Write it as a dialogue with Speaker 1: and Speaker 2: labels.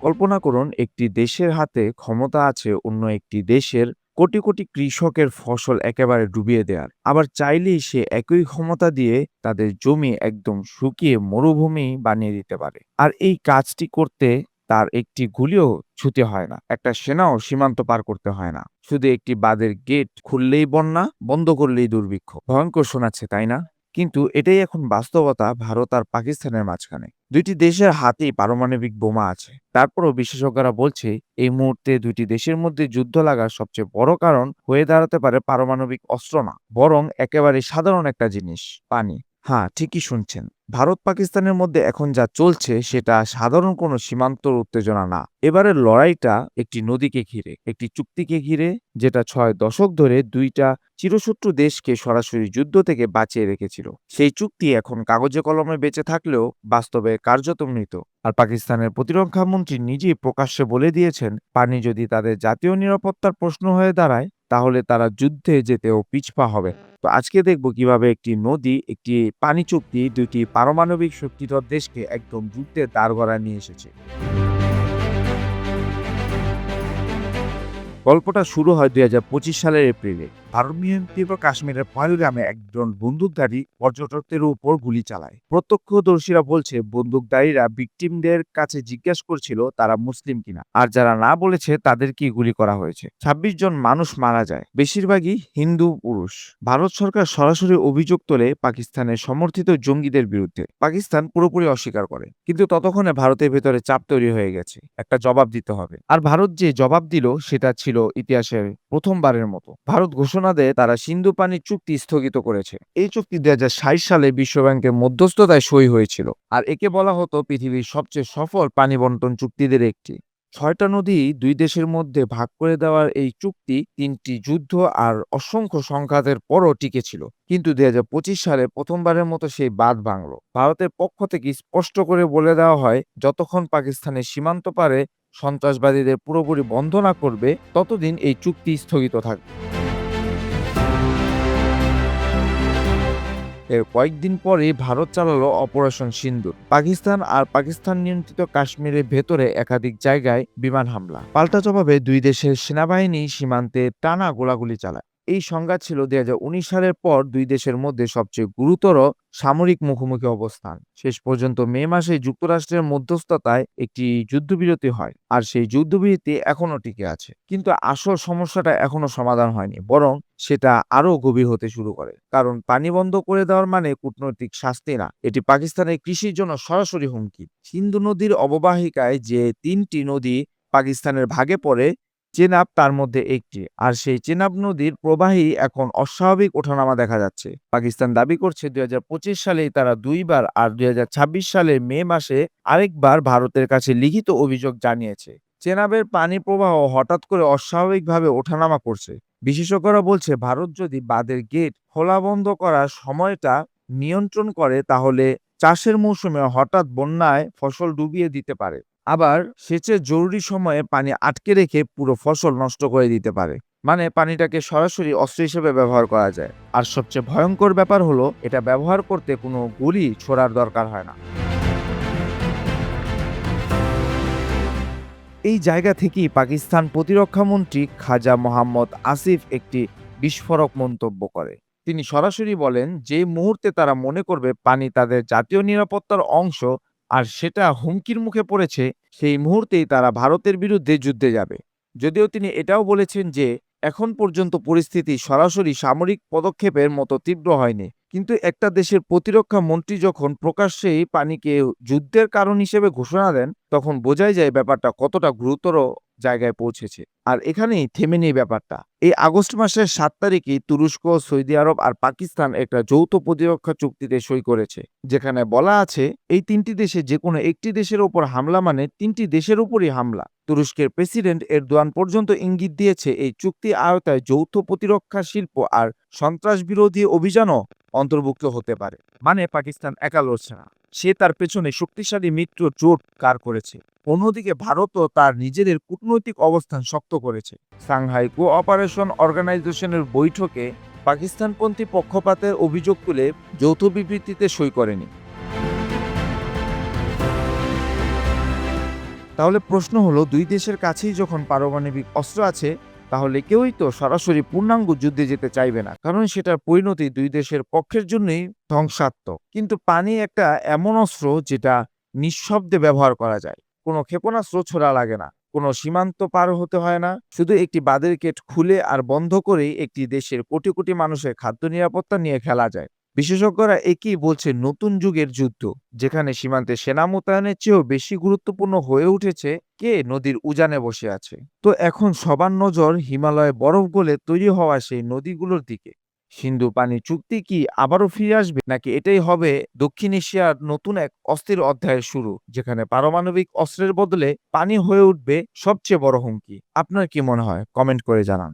Speaker 1: কল্পনা করুন একটি দেশের হাতে ক্ষমতা আছে অন্য একটি দেশের কোটি কোটি কৃষকের ফসল একেবারে ডুবিয়ে দেওয়ার, আবার চাইলেই সে একই ক্ষমতা দিয়ে তাদের জমি একদম শুকিয়ে মরুভূমি বানিয়ে দিতে পারে। আর এই কাজটি করতে তার একটি গুলিও ছুঁতে হয় না, একটা সেনাও সীমান্ত পার করতে হয় না। শুধু একটি বাঁধের গেট খুললেই বন্যা, বন্ধ করলেই দুর্ভিক্ষ। ভয়ঙ্কর শোনাচ্ছে, তাই না? কিন্তু এটাই এখন বাস্তবতা ভারত আর পাকিস্তানের মাঝখানে। দুইটি দেশের হাতেই পারমাণবিক বোমা আছে। তারপরও বিশেষজ্ঞরা বলছে এই মুহূর্তে দুইটি দেশের মধ্যে যুদ্ধ লাগার সবচেয়ে বড় কারণ হয়ে দাঁড়াতে পারে পারমাণবিক অস্ত্র না, বরং একেবারে সাধারণ একটা জিনিস, পানি। হ্যাঁ, ঠিকই শুনছেন। ভারত পাকিস্তানের মধ্যে এখন যা চলছে সেটা সাধারণ কোনো সীমান্তর উত্তেজনা না। এবারের লড়াইটা একটি নদীকে ঘিরে, একটি চুক্তিকে ঘিরে, যেটা ৬ দশক ধরে দুইটা চিরশত্রু দেশকে সরাসরি যুদ্ধ থেকে বাঁচিয়ে রেখেছিল। সেই চুক্তি এখন কাগজে কলমে বেঁচে থাকলেও বাস্তবে কার্যত মৃত। আর পাকিস্তানের প্রতিরক্ষা মন্ত্রী নিজেই প্রকাশ্যে বলে দিয়েছেন, পানি যদি তাদের জাতীয় নিরাপত্তার প্রশ্ন হয়ে দাঁড়ায় তাহলে তারা যুদ্ধে যেতেও পিছপা হবে। তো আজকে দেখব কিভাবে একটি নদী, একটি পানি চুক্তি দুইটি পারমাণবিক শক্তিধর দেশকে একদম যুদ্ধের দাঁড়গড়ায় নিয়ে এসেছে। গল্পটা শুরু হয় ২০২৫ সালের এপ্রিলে। ভারত নিয়ন্ত্রিত কাশ্মীরের পহেলগামে একজন বন্দুকধারী পর্যটকদের উপর গুলি চালায়। প্রত্যক্ষদর্শীরা বলছে বন্দুকধারীরা ভিকটিমদের কাছে জিজ্ঞাসা করছিল তারা মুসলিম কিনা, আর যারা না বলেছে তাদেরকেই গুলি করা হয়েছে। ২৬ জন মানুষ মারা যায়, বেশিরভাগই হিন্দু পুরুষ। ভারত সরকার সরাসরি অভিযোগ তোলে পাকিস্তানের সমর্থিত জঙ্গিদের বিরুদ্ধে। পাকিস্তান পুরোপুরি অস্বীকার করে, কিন্তু ততক্ষণে ভারতের ভেতরে চাপ তৈরি হয়ে গেছে, একটা জবাব দিতে হবে। আর ভারত যে জবাব দিল সেটা ছিল ইতিহাসের প্রথমবারের মতো। ভারত ঘোষণা দেয় তারা সিন্ধু পানি চুক্তি স্থগিত করেছে। এই চুক্তি ২০২৬ সালে বিশ্বব্যাংকের মধ্যস্থতায় সই হয়েছিল, আর একে বলা হতো পৃথিবীর সবচেয়ে সফল পানি বন্টন চুক্তিদের একটি। ৬টা নদী দুই দেশের মধ্যে ভাগ করে দেওয়ার এই চুক্তি ৩টি যুদ্ধ আর অসংখ্য সংঘাতের পরও টিকে ছিল। কিন্তু ২০২৫ সালে প্রথমবারের মতো সেই বাঁধ ভাঙল। ভারতের পক্ষ থেকে স্পষ্ট করে বলে দেওয়া হয়, যতক্ষণ পাকিস্তানের সীমান্ত পারে সন্ত্রাসবাদীদের পুরোপুরি বন্ধ না করবে ততদিন এই চুক্তি স্থগিত থাকবে। এর কয়েকদিন পরেই ভারত চালালো অপারেশন সিন্দুর। পাকিস্তান আর পাকিস্তান নিয়ন্ত্রিত কাশ্মীরের ভেতরে একাধিক জায়গায় বিমান হামলা। পাল্টা জবাবে দুই দেশের সেনাবাহিনী সীমান্তে টানা গোলাগুলি চালায়। এই সংঘাত ছিল ২০১৯ সালের পর দুই দেশের মধ্যে সবচেয়ে গুরুতর সামরিক মুখোমুখি অবস্থান। শেষ পর্যন্ত মে মাসে যুক্তরাষ্ট্রের মধ্যস্থতায় একটি যুদ্ধবিরতি হয়, আর সেই যুদ্ধবিরতি এখনো টিকে আছে। কিন্তু আসল সমস্যাটা এখনো সমাধান হয়নি, বরং সেটা আরো গভীর হতে শুরু করে। কারণ পানি বন্ধ করে দেওয়ার মানে কূটনৈতিক শাস্তি না, এটি পাকিস্তানের কৃষির জন্য সরাসরি হুমকি। সিন্ধু নদীর অববাহিকায় যে ৩টি নদী পাকিস্তানের ভাগে পড়ে, চেনাব তার মধ্যে একটি। আর সেই চেনাব নদীর প্রবাহী এখন অস্বাভাবিক ওঠানামা দেখা যাচ্ছে। পাকিস্তান দাবি করছে ২০২৫ সালেই তারা দুইবার আর ২০২৬ সালের মে মাসে আরেকবার ভারতের কাছে লিখিত অভিযোগ জানিয়েছে। চেনাবের পানি প্রবাহ হঠাৎ করে অস্বাভাবিকভাবে ওঠানামা করছে। বিশেষজ্ঞরা বলছে ভারত যদি বাঁধের গেট খোলা বন্ধ করার সময়টা নিয়ন্ত্রণ করে তাহলে চাষের মৌসুমে হঠাৎ বন্যায় ফসল ডুবিয়ে দিতে পারে। আবার সেচের জরুরি সময়ে পানি আটকে রেখে পুরো ফসল নষ্ট করে দিতে পারে। মানে পানিটাকে সরাসরি অস্ত্র হিসেবে ব্যবহার করা যায়। আর সবচেয়ে ভয়ঙ্কর ব্যাপার হলো এটা ব্যবহার করতে কোনো গুলি ছোড়ার দরকার হয় না। এই জায়গা থেকেই পাকিস্তান প্রতিরক্ষা মন্ত্রী খাজা মোহাম্মদ আসিফ একটি বিস্ফোরক মন্তব্য করে। তিনি সরাসরি বলেন, যে মুহূর্তে তারা মনে করবে পানি তাদের জাতীয় নিরাপত্তার অংশ আর সেটা হুমকির মুখে পড়েছে, সেই মুহূর্তেই তারা ভারতের বিরুদ্ধে যুদ্ধে যাবে। যদিও তিনি এটাও বলেছেন যে এখন পর্যন্ত পরিস্থিতি সরাসরি সামরিক পদক্ষেপের মতো তীব্র হয়নি। কিন্তু একটা দেশের প্রতিরক্ষা মন্ত্রী যখন প্রকাশ্যেই পানিকে যুদ্ধের কারণ হিসেবে ঘোষণা দেন, তখন বোঝাই যায় ব্যাপারটা কতটা গুরুতর জায়গায় পৌঁছেছে। আর এখানেই থেমে নেই ব্যাপারটা। এই আগস্ট মাসের ৭ তারিখে তুরস্ক, সৌদি আরব আর পাকিস্তান একটা যৌথ প্রতিরক্ষা চুক্তিতে সই করেছে, যেখানে বলা আছে এই ৩টি দেশে যে কোনো একটি দেশের ওপর হামলা মানে ৩টি দেশের উপরই হামলা। তুরস্কের প্রেসিডেন্ট এরদোয়ান পর্যন্ত ইঙ্গিত দিয়েছে এই চুক্তি আওতায় যৌথ প্রতিরক্ষা শিল্প আর সন্ত্রাস বিরোধী অভিযানও অন্তর্ভুক্ত হতে পারে। মানে পাকিস্তান একা লড়ছে না, সে তার পেছনে শক্তিশালী মিত্র জোট কার করেছে। অন্যদিকে ভারতও তার নিজেদের কূটনৈতিক অবস্থান শক্ত করেছে। সাংহাই কোঅপারেশন অর্গানাইজেশনের বৈঠকে পাকিস্তানপন্থী পক্ষপাতের অভিযোগ তুলে যৌথ বিবৃতিতে সই করেনি। তাহলে প্রশ্ন হলো, দুই দেশের কাছেই যখন পারমাণবিক অস্ত্র আছে, তাহলে কেউই তো সরাসরি পূর্ণাঙ্গ যুদ্ধে যেতে চাইবে না, কারণ সেটার পরিণতি দুই দেশের পক্ষের জন্যই ধ্বংসাত্মক। কিন্তু পানি একটা এমন অস্ত্র যেটা নিঃশব্দে ব্যবহার করা যায়। কোনো ক্ষেপণাস্ত্র ছোড়া লাগে না, কোনো সীমান্ত পার হতে হয় না। শুধু একটি বাঁধের গেট খুলে আর বন্ধ করেই একটি দেশের কোটি কোটি মানুষের খাদ্য নিরাপত্তা নিয়ে খেলা যায়। বিশেষজ্ঞরা একই বলছে, নতুন যুগের যুদ্ধ, যেখানে সীমান্তে সেনা মোতায়েনের চেয়েও বেশি গুরুত্বপূর্ণ হয়ে উঠেছে কে নদীর উজানে বসে আছে। তো এখন সবার নজর হিমালয়ে বরফ গলে তৈরি হওয়া সেই নদীগুলোর দিকে। সিন্ধু পানি চুক্তি কি আবারও ফিরে আসবে, নাকি এটাই হবে দক্ষিণ এশিয়ার নতুন এক অস্থির অধ্যায়ের শুরু, যেখানে পারমাণবিক অস্ত্রের বদলে পানি হয়ে উঠবে সবচেয়ে বড় হুমকি? আপনার কি মনে হয়? কমেন্ট করে জানান।